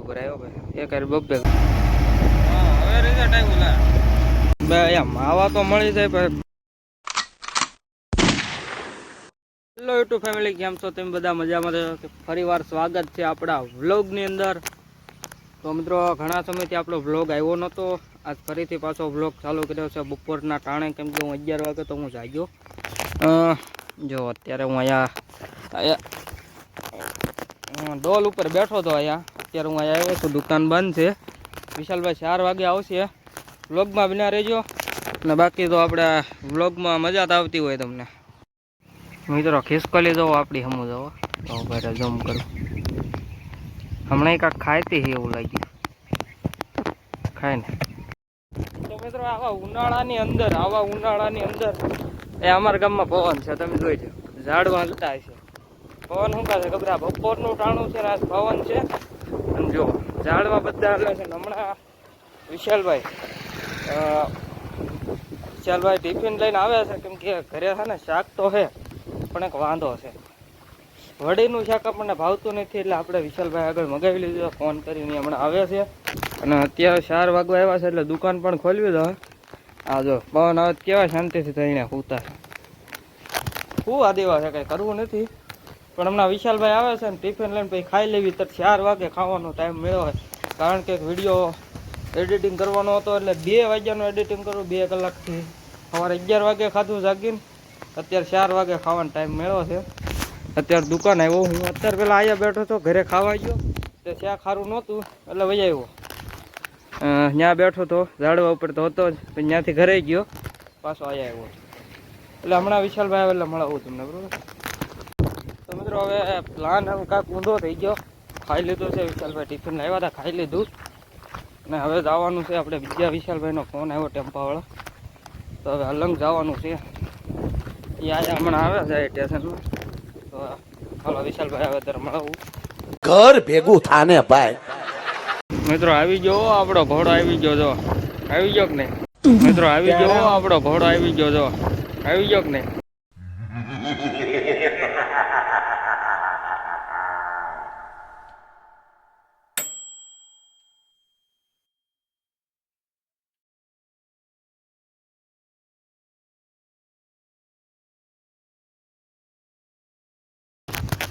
ઉપર આવ્યો ભાઈ એક બબ્બે હવે રિઝલ્ટ આવ્યું લા બે એમ આવા તો મળી જાય ભાઈ. હેલો યુટ્યુબ ફેમિલી, કેમ છો તમે બધા? મજામાં છો? ફરી વાર સ્વાગત છે આપણા વ્લોગની અંદર. તો મિત્રો ઘણા સમયથી આપણો વ્લોગ આવ્યો નહોતો, આજ ફરીથી પાછો વ્લોગ ચાલુ કર્યો છે બપોરના ટાણે, કેમ કે હું 11 વાગે તો હું જાગ્યો. જો અત્યારે હું અહીંયા ડોલ ઉપર બેઠો હતો. અત્યારે હું અહીંયા આવ્યો છું, દુકાન બંધ છે. વિશાલભાઈ 4 વાગે આવશે. વ્લોગમાં બન્યા રહેજો, અને બાકી તો આપણે વ્લોગમાં મજા જ આવતી હોય તમને. મિત્રો ખિસકોલી જવો આપણી હમું જવો તો ભાઈ જમ કરું. હમણાં કાંઈક ખાઈતી એવું લાગ્યું, ખાય ને. તો મિત્રો આવા ઉનાળાની અંદર એ અમારા ગામમાં પવન છે, તમે જોઈ લો. ઝાડવા હલતા હશે. પવન શું કહે છે ખબર? આ બપોરનું ટાણું છે ને આ પવન છે. અને જો ઝાડવા બધા હલે છે. હમણાં વિશાલભાઈ ટિફિન લઈને આવે છે, કેમ કે ઘરે છે ને શાક તો છે પણ એક વાંધો છે. વડીનું શાક આપણને ભાવતું નથી, એટલે આપણે વિશાલભાઈ આગળ મગાવી લીધું, ફોન કરીને હમણાં આવે છે. અને અત્યારે 4 વાગવા આવ્યા છે, એટલે દુકાન પણ ખોલવી દો. આ જો પવન આવે કેવા શાંતિથી થઈને ઉતાર શું આ દેવા છે, કંઈ કરવું નથી. પણ હમણાં વિશાલભાઈ આવે છે ને ટિફિન લઈને પછી ખાઈ લેવી, તો 4 વાગે ખાવાનો ટાઈમ મળ્યો હોય. કારણ કે વિડીયો એડિટિંગ કરવાનો હતો, એટલે 2 વાગ્યાનું એડિટિંગ કરું, 2 કલાકથી. સવારે 11 વાગે ખાધું જાગીને, અત્યારે 4 વાગે ખાવાનો ટાઈમ મળ્યો છે. અત્યારે દુકાન આવ્યો હું. અત્યારે પેલા અહીંયા બેઠો હતો, ઘરે ખાવા ગયો તો શાક સારું નહોતું એટલે વહી આવ્યો. ત્યાં બેઠો હતો ઝાડવા ઉપર તો હતો જ, પછી ત્યાંથી ઘરે ગયો, પાછો અહીંયા આવ્યો. એટલે હમણાં વિશાલભાઈ આવે એટલે મળાવું તમને, બરોબર? તો મિત્રો હવે પ્લાન હવે કાંઈક ઊંધો થઈ ગયો. ખાઈ લીધું છે, વિશાલભાઈ ટિફિન લાવ્યા હતા, ખાઈ લીધું. અને હવે જવાનું છે આપણે બીજા વિશાલભાઈનો ફોન આવ્યો ટેમ્પાવાળો, તો હવે અલંગ જવાનું છે. એ આયા હમણાં આવે છે સ્ટેશનમાં. તો હાલો વિશાલભાઈ આવે ત્યારે મળાવું. ઘર ભેગું થાને ભાઈ. મિત્રો આવી ગયો આપણો ઘોડો, આવી ગયો જો. આવી ગયો કે નહીં મિત્રો? આવી ગયો આપણો ઘોડો, આવી ગયો જો. આવી ગયો કે નહીં?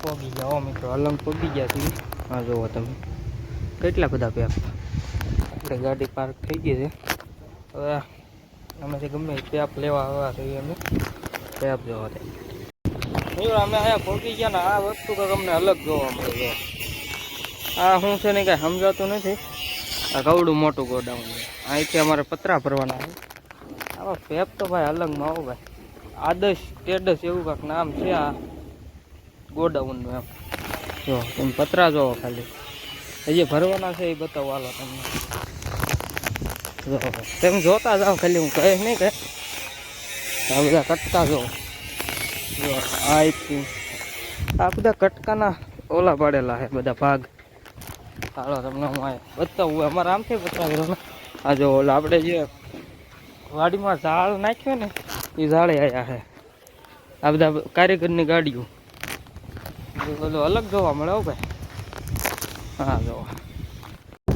પોગી જાઓ મિત્રો, અલંગ પોગી ગયા છીએ. હા જુઓ તમે કેટલા બધા પેપ. આપણે ગાડી પાર્ક થઈ ગઈ છે. હવે અમેથી ગમે પેપ લેવા આવ્યા છીએ. અમે પેપ જોવા થાય. મિત્રો અમે અહીંયા પોગી ગયા ને આ વસ્તુ કંઈક અમને અલગ જોવા મળે છે. આ શું છે ને કાંઈ સમજાતું નથી. આ કવડું મોટું ગોડાઉન છે. અહીંથી અમારે પતરા ભરવાના છે. આવા પેપ તો ભાઈ અલગમાં આવો ભાઈ. આદર્શ ટેડસ એવું કાંઈક નામ છે આ ગોડાઉનનું. એમ જો તમે પતરા જોવો, ખાલી હજી ભરવાના છે એ બતાવો. હાલો તમને જો તમે જોતા જાઓ, ખાલી હું કહે નહીં કે આ બધા કટકા જો. આ બધા કટકાના ઓલા પાડેલા છે બધા ભાગ. હાલો તમને હું આ બતાવું. અમારે આમથી પતરા કરવાના. આ જો ઓલા આપણે જે વાડીમાં ઝાડ નાખ્યો ને એ ઝાડે આવ્યા છે. આ બધા કારીગરની ગાડીઓ બધું અલગ જોવા મળે હો ભાઈ. હા જો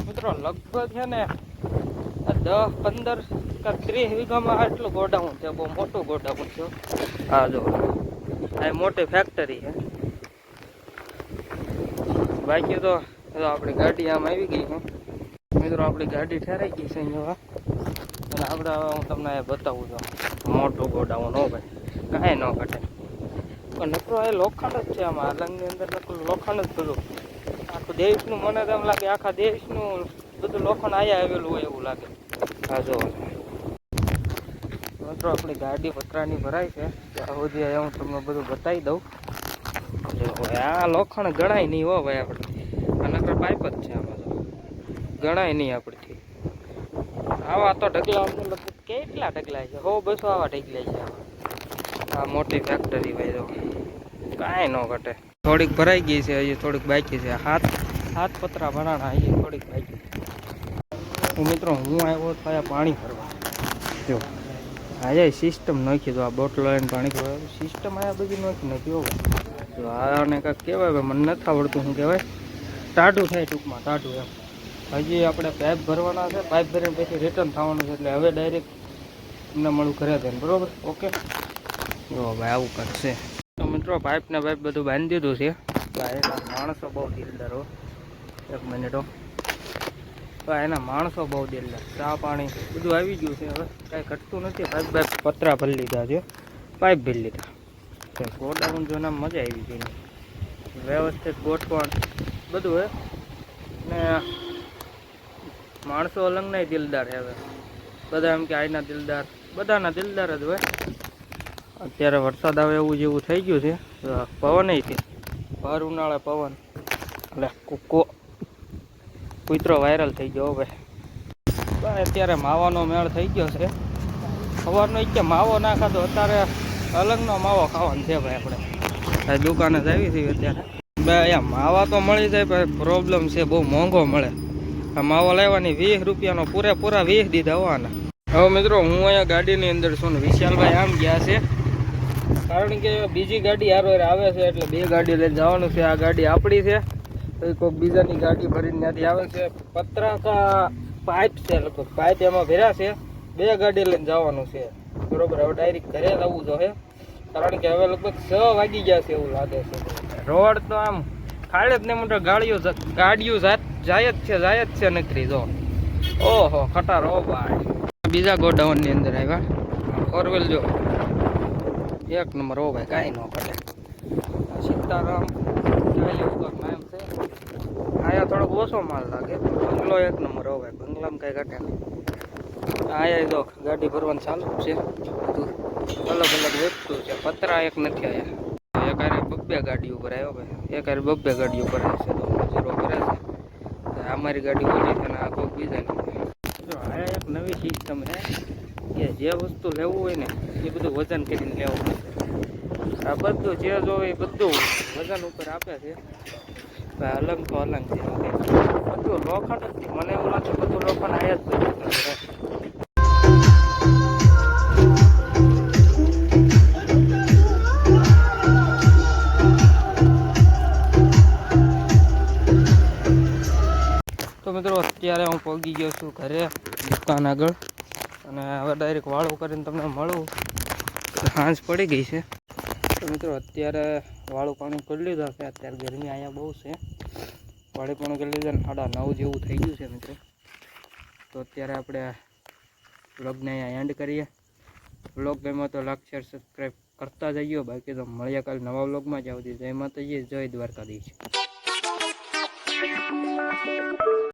મિત્રો લગભગ છે ને 10, 15 કે 30 વીઘામાં આટલું ગોડાઉન છે. બહુ મોટું ગોડાઉન છે. હા જો આ મોટી ફેક્ટરી છે. બાકી તો આપણી ગાડી આમ આવી ગઈ છે મિત્રો. આપણી ગાડી ઠેરાઈ ગઈ છે અહીંયા. અને આપણે હું તમને બતાવું છું મોટું ગોડાઉન હો ભાઈ, કાંઈ ન ઘટે. પણ નકરો એ લોખંડ જ છે. આમાં અલંગની અંદર નકરું લોખંડ જ બધું. આખું દેશનું મને તો એમ લાગે આખા દેશનું બધું લોખંડ આયા આવેલું હોય એવું લાગે. હા જો મિત્રો આપણી ગાડી પતરાની ભરાય છે. ત્યાં સુધી હું તમને બધું બતાવી દઉં. જો આ લોખંડ ગણાય નહીં હો ભાઈ આપણે. આ નકર પાઇપ જ છે આમાં. ગણાય નહીં આપણથી. આવા તો ઢગલા લગભગ કેટલા ઢગલા છે? 100-200 આવા ઢગલા છે આવા. આ મોટી ફેક્ટરી ભાઈ જો કાંઈ ન ઘટે. થોડીક ભરાઈ ગઈ છે, હજી થોડીક બાકી છે. હાથ પતરા ભરાણા, હજી થોડીક બાકી. મિત્રો હું આવ્યો તો અહીંયા પાણી ભરવા. જો આજે સિસ્ટમ નાખી દો. આ બોટલો લઈને પાણી ભરવા સિસ્ટમ અહીંયા બધી નાખી નાખી હોય. જો આને કાંઈક કહેવાય, મને નથી આવડતું શું કહેવાય. ટાઢું થાય ટૂંકમાં, ટાઢું એમ. હજી આપણે પાઇપ ભરવાના છે, પાઇપ ભરીને પછી રિટર્ન થવાનું છે, એટલે હવે ડાયરેક્ટ તમને મળું ઘરે થઈને, બરોબર? ઓકે, જો ભાઈ આવું કરશે. તો મિત્રો પાઇપ બધું બાંધી દીધું છે. એના માણસો બહુ દિલદાર હો. એક મિનિટ હો. તો એના માણસો બહુ દિલદાર, ચા પાણી બધું આવી ગયું છે. હવે કાંઈ ઘટતું નથી. પાઇપ પતરા ભરી લીધા છે, પાઇપ ભરી લીધા. ગોડાઉન જો નામ મજા આવી ગઈ, વ્યવસ્થિત ગોઠવણ બધું હે. ને માણસો અલંગના દિલદાર છે. હવે બધા એમ કે આઈના દિલદાર, બધાના દિલદાર જ હોય. અત્યારે વરસાદ આવે એવું જેવું થઈ ગયું છે. પવન છે, ભર ઉનાળે પવન, એટલે કૂતરો વાયરલ થઈ ગયો ભાઈ. અત્યારે માવાનો મેળ થઈ ગયો છે. સવારનો કે માવો ના ખાધો, અત્યારે અલગનો માવો ખાવાનો છે ભાઈ. આપણે દુકાને જ આવી છીએ અત્યારે. અહીંયા માવા તો મળી જાય, પણ પ્રોબ્લેમ છે બહુ મોંઘો મળે. આ માવો લેવાની 20 રૂપિયાનો પૂરેપૂરા 20 દીધા હોવાના. હવે મિત્રો હું અહીંયા ગાડીની અંદર છું ને વિશાલભાઈ આમ ગયા છે, કારણ કે બીજી ગાડી હારો આવે છે, એટલે 2 ગાડી લઈને જવાનું છે. આ ગાડી આપણી છે, તો કોઈક બીજાની ગાડી ભરીને ત્યાંથી આવે છે. પતરા કા પાઇપ છે, લગભગ પાઇપ એમાં ભર્યા છે. 2 ગાડી લઈને જવાનું છે, બરોબર? હવે ડાયરેક્ટ ઘરે જ આવવું જોઈએ, કારણ કે હવે લગભગ 6 વાગી ગયા છે એવું લાગે છે. રોડ તો આમ ખાડે જ ને મોટો ગાડીઓ જાય જ છે નકરી. જો ઓહો ખટારો ભાઈ. બીજા ગોડાઉનની અંદર આવ્યા. 4 વ્હીલ જો એક નંબર. ઓ ભાઈ કાંઈ ન ખટે. સીતારામ નામ છે. આયા થોડોક ઓછો માલ લાગે. બંગલો એક નંબર. હો ભાઈ બંગલામાં કાંઈ ઘટે નહીં. આયા જો ગાડી ભરવાનું ચાલુ છે, બધું અલગ અલગ વસ્તુ છે. પતરા એક નથી આયા. એક હારે 2 ગાડી ઉપર આવ્યો ભાઈ. એક હારે 2 ગાડી ઉપર આવે છે, તો મજૂરો કરે છે. અમારી ગાડી ઓછી છે ને આ કોઈક બીજાની. જો આ એક નવી સિસ્ટમ છે કે જે વસ્તુ લેવું હોય ને એ બધું વજન કરીને લેવું પડશે. આ બધું જે જોવે એ બધું વજન ઉપર આપે છે. અલંગ તો અલંગ છે, બધું લોખંડ જ. મને એવું લાગે બધું લોખંડ આયા જ બધું. તો મિત્રો અત્યારે હું પહોંચી ગયો છું ઘરે, દુકાન આગળ, અને હવે ડાયરેક્ટ વાળું કરીને તમને મળું. સાંજ પડી ગઈ છે. તો મિત્રો અત્યારે વાળું પાણી કરી લીધા છે. અત્યારે ગરમી અહીંયા બહુ છે. વાળું પાણી કરી લીધા ને 9:30 જેવું થઈ ગયું છે મિત્રો. તો અત્યારે આપણે વ્લોગને અહીંયા એન્ડ કરીએ. વ્લોગ ગમ્યો તો લાઈક શેર સબસ્ક્રાઈબ કરતા જઈએ. બાકી તો મળીએ કાલે નવા વ્લોગમાં. જ આવતી જય માતાજી, જય દ્વારકાધીશ.